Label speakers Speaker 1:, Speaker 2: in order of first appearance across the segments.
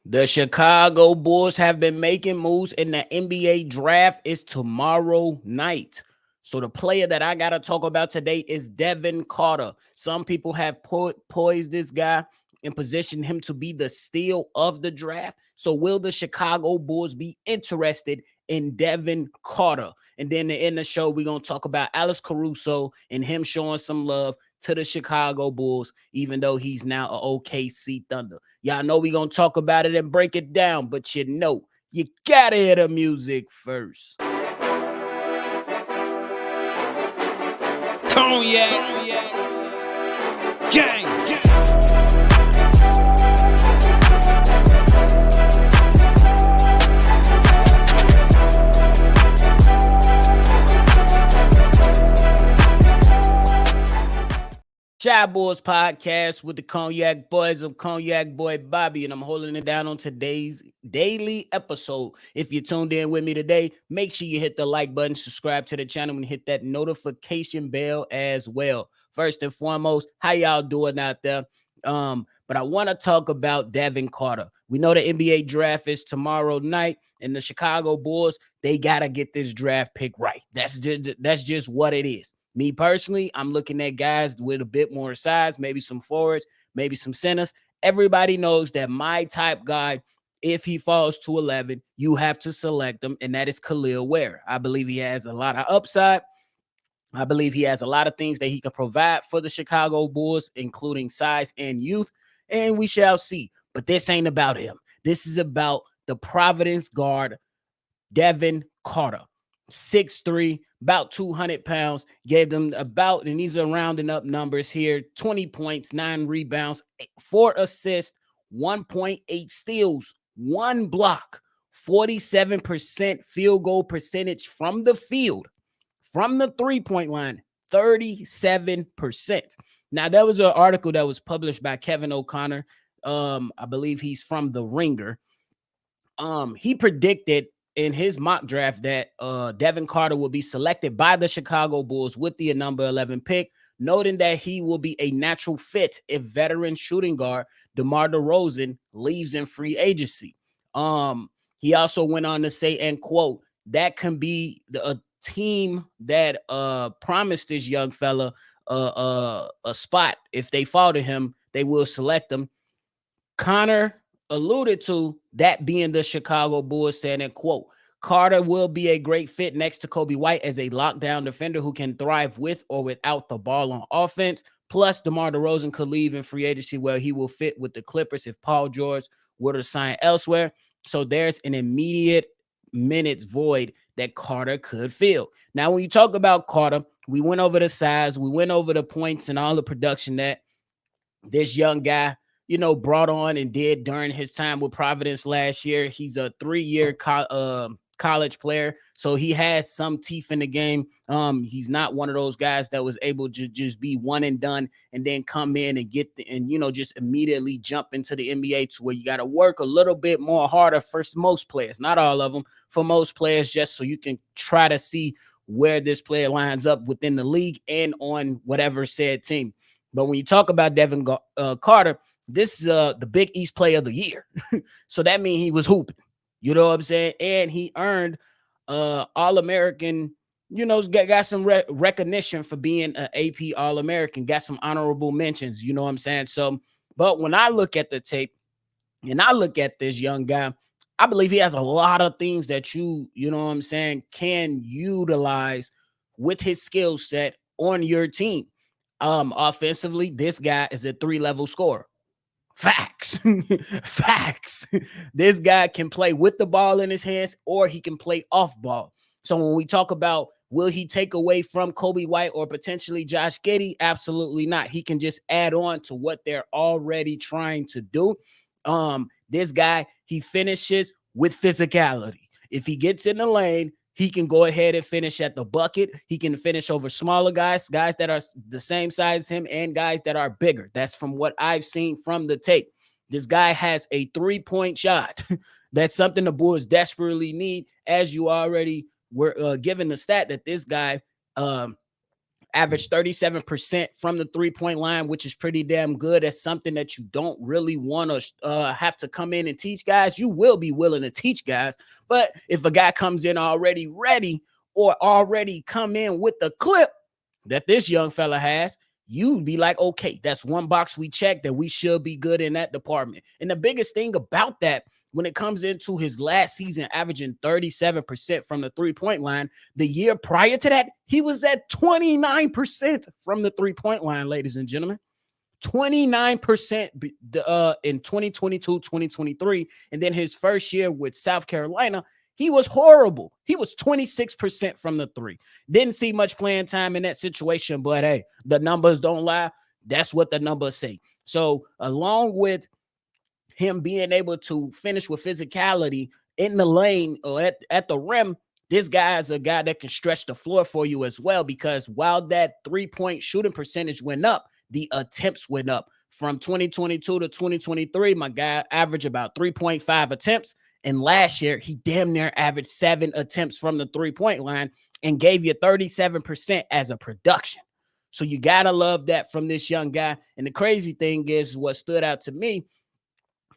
Speaker 1: The Chicago Bulls have been making moves, and the NBA draft is tomorrow night. So the player that I got to talk about today is Devin Carter. Some people have poised this guy and positioned him to be the steal of the draft. So will the Chicago Bulls be interested in Devin Carter? And then to end the show, we're going to talk about Alex Caruso and him showing some love to the Chicago Bulls, even though he's now an OKC Thunder. Y'all know we gonna talk about it and break it down, but you gotta hear the music first.
Speaker 2: Cognac, gang.
Speaker 1: Shy Boys Podcast with the Cognac Boys of Cognac Boy Bobby, and I'm holding it down on today's daily episode. If you tuned in with me today, make sure you hit the like button, subscribe to the channel, and hit that notification bell as well. First and foremost, how y'all doing out there? But I want to talk about Devin Carter. We know the NBA draft is tomorrow night, and the Chicago Bulls, they gotta get this draft pick right. That's just what it is. Me personally, I'm looking at guys with a bit more size, maybe some forwards, maybe some centers. Everybody knows that my type guy, if he falls to 11, you have to select him, and that is Khalil Ware. I believe he has a lot of upside. I believe he has a lot of things that he can provide for the Chicago Bulls, including size and youth, and we shall see. But this ain't about him. This is about the Providence guard, Devin Carter. 6'3", about 200 pounds, gave them about, and these are rounding up numbers here, 20 points, 9 rebounds, 4 assists, 1.8 steals, 1 block, 47% field goal percentage from the field, from the three-point line, 37%. Now, there was an article that was published by Kevin O'Connor. I believe he's from The Ringer. He predicted in his mock draft that Devin Carter will be selected by the Chicago Bulls with the number 11 pick, noting that he will be a natural fit if veteran shooting guard DeMar DeRozan leaves in free agency. He also went on to say, and quote, that can be a team that promised this young fella a spot. If they fall to him, they will select him. Connor alluded to that being the Chicago Bulls, saying, and quote, Carter will be a great fit next to Kobe White as a lockdown defender who can thrive with or without the ball on offense. Plus, DeMar DeRozan could leave in free agency where he will fit with the Clippers if Paul George were to sign elsewhere. So there's an immediate minutes void that Carter could fill. Now, when you talk about Carter, we went over the size, we went over the points and all the production that this young guy, brought on and did during his time with Providence last year. He's a 3-year college player, so he has some teeth in the game. He's not one of those guys that was able to just be one and done and then come in and just immediately jump into the NBA, to where you got to work a little bit more harder for most players, not all of them, for most players, just so you can try to see where this player lines up within the league and on whatever said team. But when you talk about Devin Carter, this is the Big East Player of the Year. So that means he was hooping. You know what I'm saying? And he earned All-American, got some recognition for being an AP All-American, got some honorable mentions, you know what I'm saying? So, but when I look at the tape and I look at this young guy, I believe he has a lot of things that you know what I'm saying, can utilize with his skill set on your team. Offensively, this guy is a 3-level scorer. Facts. Facts. This guy can play with the ball in his hands, or he can play off ball. So when we talk about will he take away from Kobe White or potentially Josh Giddey, absolutely not. He can just add on to what they're already trying to do. This guy, he finishes with physicality. If he gets in the lane, he can go ahead and finish at the bucket. He can finish over smaller guys that are the same size as him, and guys that are bigger. That's from what I've seen from the tape. This guy has a 3-point shot. That's something the Bulls desperately need, as you already were given the stat that this guy averaged 37% from the three-point line, which is pretty damn good. That's something that you don't really want to have to come in and teach guys. You will be willing to teach guys, but if a guy comes in already ready or already come in with the clip that this young fella has, you'd be like, okay, that's one box we check that we should be good in that department. And the biggest thing about that, when it comes into his last season, averaging 37% from the three-point line, the year prior to that, he was at 29% from the three-point line, ladies and gentlemen. 29% in 2022, 2023. And then his first year with South Carolina, he was horrible. He was 26% from the three. Didn't see much playing time in that situation, but hey, the numbers don't lie. That's what the numbers say. So along with him being able to finish with physicality in the lane or at the rim, this guy is a guy that can stretch the floor for you as well, because while that three-point shooting percentage went up, the attempts went up. From 2022 to 2023, my guy averaged about 3.5 attempts. And last year, he damn near averaged 7 attempts from the three-point line and gave you 37% as a production. So you got to love that from this young guy. And the crazy thing is, what stood out to me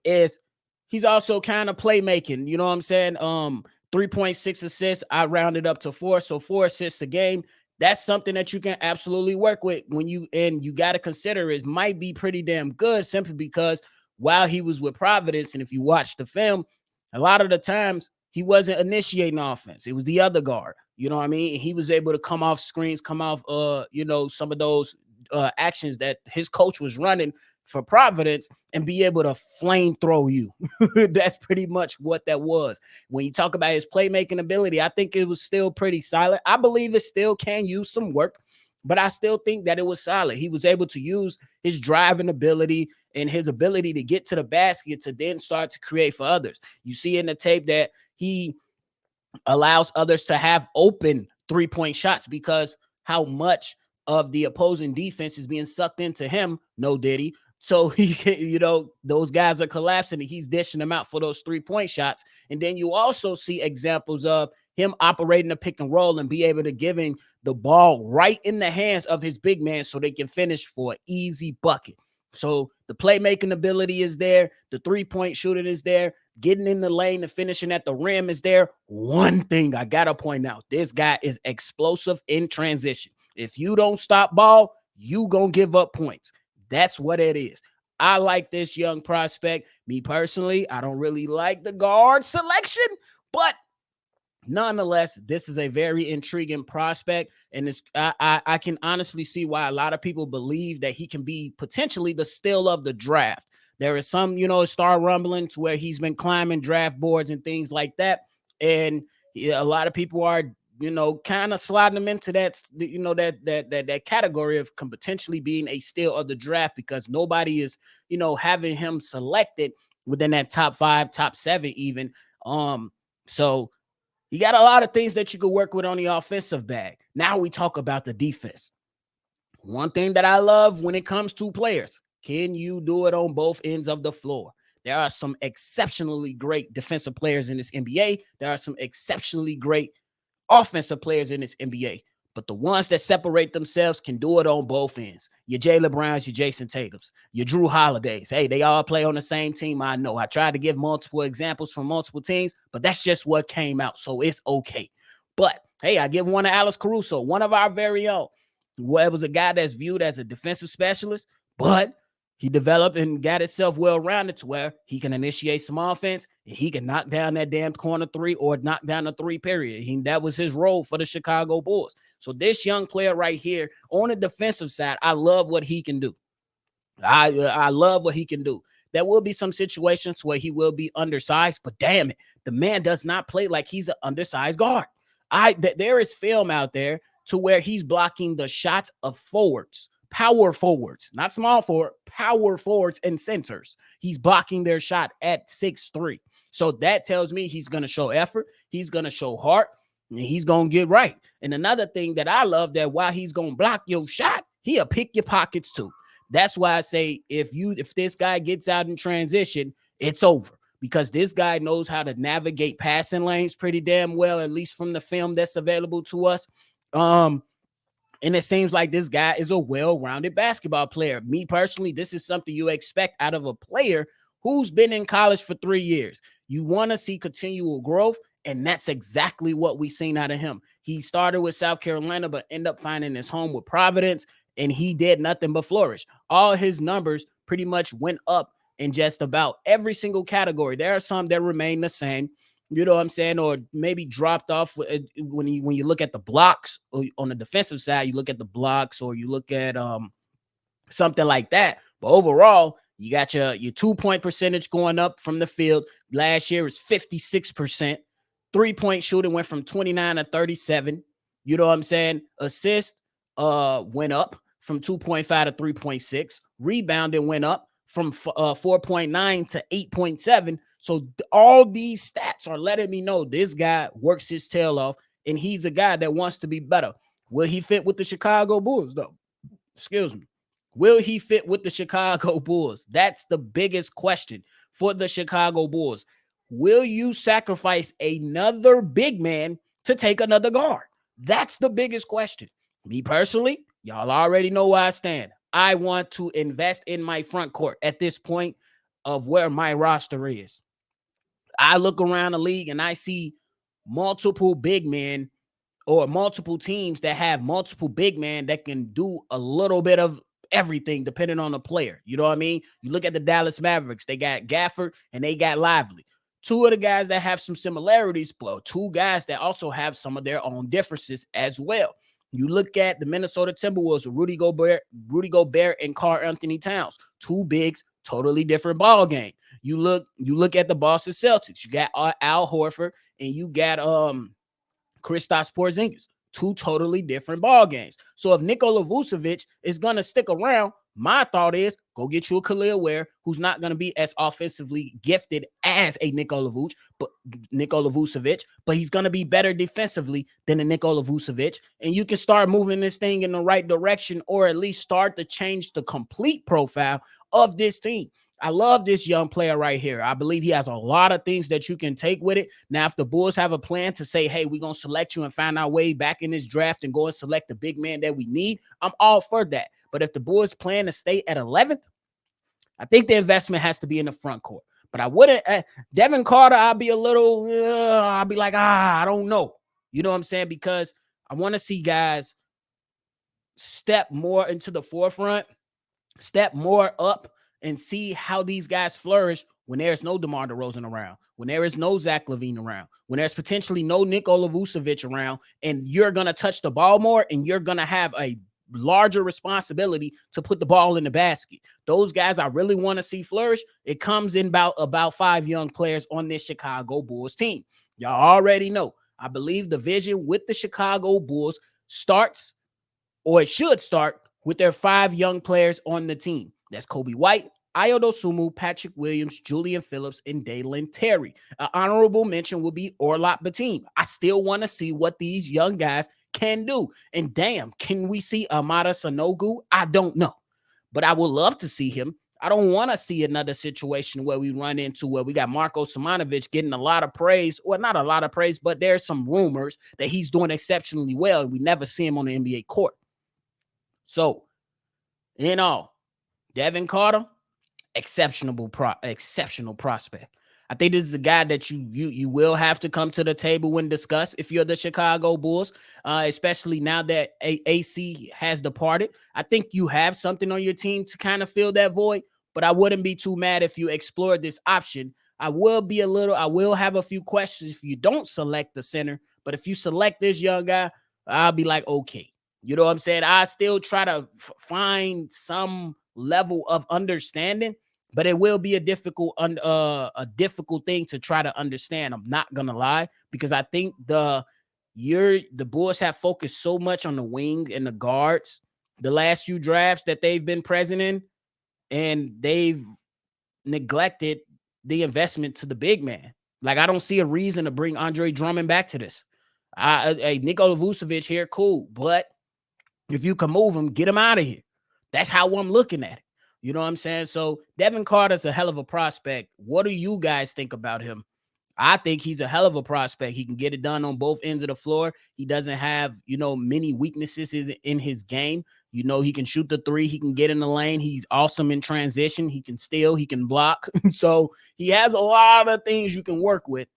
Speaker 1: is he's also kind of playmaking. You know what I'm saying? 3.6 assists. I rounded up to 4. So 4 assists a game. That's something that you can absolutely work with when you got to consider it might be pretty damn good, simply because while he was with Providence, and if you watch the film, a lot of the times he wasn't initiating offense. It was the other guard. You know what I mean? He was able to come off screens, come off some of those actions that his coach was running for Providence and be able to flame throw you. That's pretty much what that was. When you talk about his playmaking ability, I think it was still pretty solid. I believe it still can use some work, but I still think that it was solid. He was able to use his driving ability and his ability to get to the basket to then start to create for others. You see in the tape that he allows others to have open three-point shots because how much of the opposing defense is being sucked into him. No Diddy. So he can, those guys are collapsing and he's dishing them out for those three-point shots. And then you also see examples of him operating a pick and roll and be able to giving the ball right in the hands of his big man so they can finish for an easy bucket. So the playmaking ability is there. The three-point shooting is there. Getting in the lane and finishing at the rim is there. One thing I got to point out, this guy is explosive in transition. If you don't stop ball, you going to give up points. That's what it is. I like this young prospect. Me personally, I don't really like the guard selection, but nonetheless, this is a very intriguing prospect, and I can honestly see why a lot of people believe that he can be potentially the steal of the draft. There is some, star rumbling to where he's been climbing draft boards and things like that, and a lot of people are, kind of sliding him into that, that category of potentially being a steal of the draft because nobody is, having him selected within that top 5, top 7 even. So you got a lot of things that you could work with on the offensive bag. Now we talk about the defense. One thing that I love when it comes to players, can you do it on both ends of the floor? There are some exceptionally great defensive players in this NBA. There are some exceptionally great offensive players in this NBA. But the ones that separate themselves can do it on both ends. Your Jaylen Browns, your Jason Tatums, your Drew Holidays. Hey, they all play on the same team. I know. I tried to give multiple examples from multiple teams, but that's just what came out. So it's okay. But hey, I give one to Alex Caruso, one of our very own. Well, it was a guy that's viewed as a defensive specialist, but he developed and got himself well-rounded to where he can initiate some offense and he can knock down that damn corner three or knock down the three, period. That was his role for the Chicago Bulls. So this young player right here on the defensive side, I love what he can do. I love what he can do. There will be some situations where he will be undersized, but damn it, the man does not play like he's an undersized guard. There is film out there to where he's blocking the shots of forwards. Power forwards, not small forward, power forwards and centers. He's blocking their shot at 6'3". So that tells me he's going to show effort. He's going to show heart. And he's going to get right. And another thing that I love, that while he's going to block your shot, he'll pick your pockets too. That's why I say if this guy gets out in transition, it's over. Because this guy knows how to navigate passing lanes pretty damn well, at least from the film that's available to us. And it seems like this guy is a well-rounded basketball player. Me personally, this is something you expect out of a player who's been in college for 3 years. You want to see continual growth, and that's exactly what we've seen out of him. He started with South Carolina, but ended up finding his home with Providence, and he did nothing but flourish. All his numbers pretty much went up in just about every single category. There are some that remain the same, you know what I'm saying, or maybe dropped off when you look at the blocks on the defensive side. You look at the blocks, or you look at something like that. But overall, you got your 2-point percentage going up from the field. Last year was 56%. 3-point shooting went from 29 to 37. You know what I'm saying? Assist went up from 2.5 to 3.6. Rebounding went up from 4.9 to 8.7. So all these stats are letting me know this guy works his tail off, and he's a guy that wants to be better. Will he fit with the Chicago Bulls, though? Excuse me. Will he fit with the Chicago Bulls? That's the biggest question for the Chicago Bulls. Will you sacrifice another big man to take another guard? That's the biggest question. Me personally, y'all already know where I stand. I want to invest in my front court at this point of where my roster is. I look around the league and I see multiple big men or multiple teams that have multiple big men that can do a little bit of everything depending on the player. You know what I mean? You look at the Dallas Mavericks, they got Gafford and they got Lively. Two of the guys that have some similarities, but two guys that also have some of their own differences as well. You look at the Minnesota Timberwolves with Rudy Gobert and Karl Anthony Towns, two bigs, totally different ball game. You look at the Boston Celtics. You got Al Horford and you got Kristaps Porzingis, two totally different ball games. So if Nikola Vucevic is going to stick around, my thought is go get you a Khalil Ware who's not going to be as offensively gifted as a Nikola Vucevic, but he's going to be better defensively than a Nikola Vucevic. And you can start moving this thing in the right direction, or at least start to change the complete profile of this team. I love this young player right here. I believe he has a lot of things that you can take with it. Now, if the Bulls have a plan to say, hey, we're going to select you and find our way back in this draft and go and select the big man that we need, I'm all for that. But if the Bulls plan to stay at 11th, I think the investment has to be in the front court. But I wouldn't, Devin Carter, I'll be like, I don't know. You know what I'm saying? Because I want to see guys step more into the forefront, step more up, and see how these guys flourish when there's no DeMar DeRozan around, when there is no Zach LaVine around, when there's potentially no Nikola Vucevic around, and you're going to touch the ball more, and you're going to have a larger responsibility to put the ball in the basket. Those guys I really want to see flourish. It comes in about 5 young players on this Chicago Bulls team. Y'all already know. I believe the vision with the Chicago Bulls starts, or it should start, with their 5 young players on the team. That's Kobe White, Ayo Dosunmu, Patrick Williams, Julian Phillips, and Dalen Terry. An honorable mention will be Orlop Batim. I still want to see what these young guys can do. And damn, can we see Amada Sanogo? I don't know. But I would love to see him. I don't want to see another situation where we run into where we got Marko Simonovic getting a lot of praise. Well, not a lot of praise, but there's some rumors that he's doing exceptionally well, and we never see him on the NBA court. So, in all, Devin Carter, exceptional prospect. I think this is a guy that you will have to come to the table and discuss if you're the Chicago Bulls, especially now that AC has departed. I think you have something on your team to kind of fill that void, but I wouldn't be too mad if you explored this option. I will have a few questions if you don't select the center, but if you select this young guy, I'll be like, okay. You know what I'm saying? I still try to find some level of understanding, but it will be a difficult thing to try to understand. I'm not gonna lie, because I think the Bulls have focused so much on the wing and the guards the last few drafts that they've been present in, and they've neglected the investment to the big man. Like, I don't see a reason to bring Andre Drummond back to this. Nikola Vucevic here, cool, but if you can move him, get him out of here. That's how I'm looking at it. You know what I'm saying? So Devin Carter's a hell of a prospect. What do you guys think about him? I think he's a hell of a prospect. He can get it done on both ends of the floor. He doesn't have, many weaknesses in his game. He can shoot the three. He can get in the lane. He's awesome in transition. He can steal. He can block. So he has a lot of things you can work with.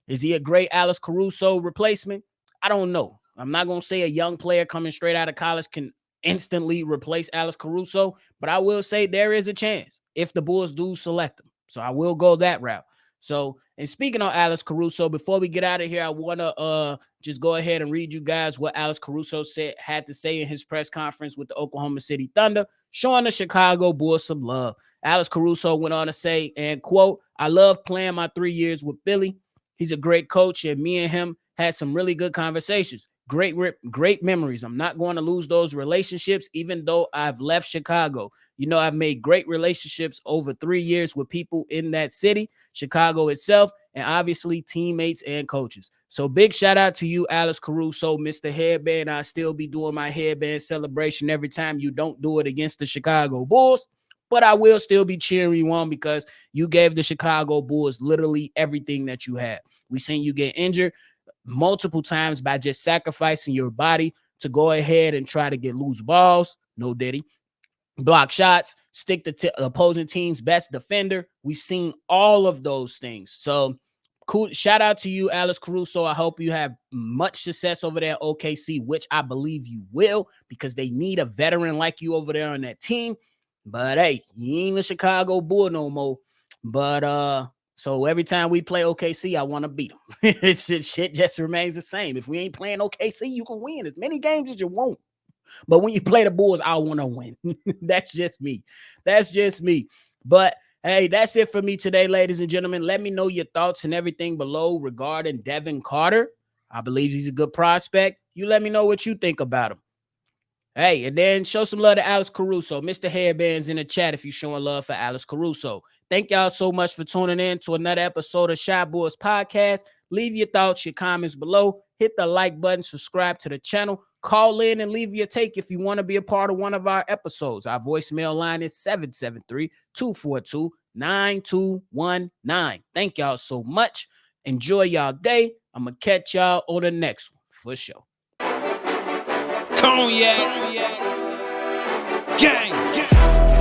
Speaker 1: Is he a great Alex Caruso replacement? I don't know. I'm not going to say a young player coming straight out of college can instantly replace Alex Caruso, but I will say there is a chance if the Bulls do select him. So I will go that route. So, and speaking of Alex Caruso, before we get out of here, I want to just go ahead and read you guys what Alex Caruso had to say in his press conference with the Oklahoma City Thunder, showing the Chicago Bulls some love. Alex Caruso went on to say, and quote, "I love playing my 3 years with Billy. He's a great coach, and me and him had some really good conversations. Great memories. I'm not going to lose those relationships, even though I've left Chicago. I've made great relationships over 3 years with people in that city, Chicago itself, and obviously teammates and coaches. So big shout out to you, Alex Caruso, Mr. Headband. I'll still be doing my headband celebration every time you don't do it against the Chicago Bulls. But I will still be cheering you on because you gave the Chicago Bulls literally everything that you had. We seen you get injured multiple times by just sacrificing your body to go ahead and try to get loose balls. No diddy. Block shots, stick the opposing team's best defender. We've seen all of those things. So cool. Shout out to you, Alex Caruso. I hope you have much success over there at OKC, which I believe you will, because they need a veteran like you over there on that team. But hey, you ain't a Chicago Bull no more. But so every time we play OKC, I want to beat them. Shit just remains the same. If we ain't playing OKC, you can win as many games as you want. But when you play the Bulls, I want to win. That's just me. But hey, that's it for me today, ladies and gentlemen. Let me know your thoughts and everything below regarding Devin Carter. I believe he's a good prospect. You let me know what you think about him. Hey, and then show some love to Alex Caruso. Mr. Headbands in the chat if you're showing love for Alex Caruso. Thank y'all so much for tuning in to another episode of Shy Boys Podcast. Leave your thoughts, your comments below. Hit the like button, subscribe to the channel. Call in and leave your take if you want to be a part of one of our episodes. Our voicemail line is 773-242-9219. Thank y'all so much. Enjoy y'all day. I'm going to catch y'all on the next one for sure.
Speaker 2: Cognac. Gang.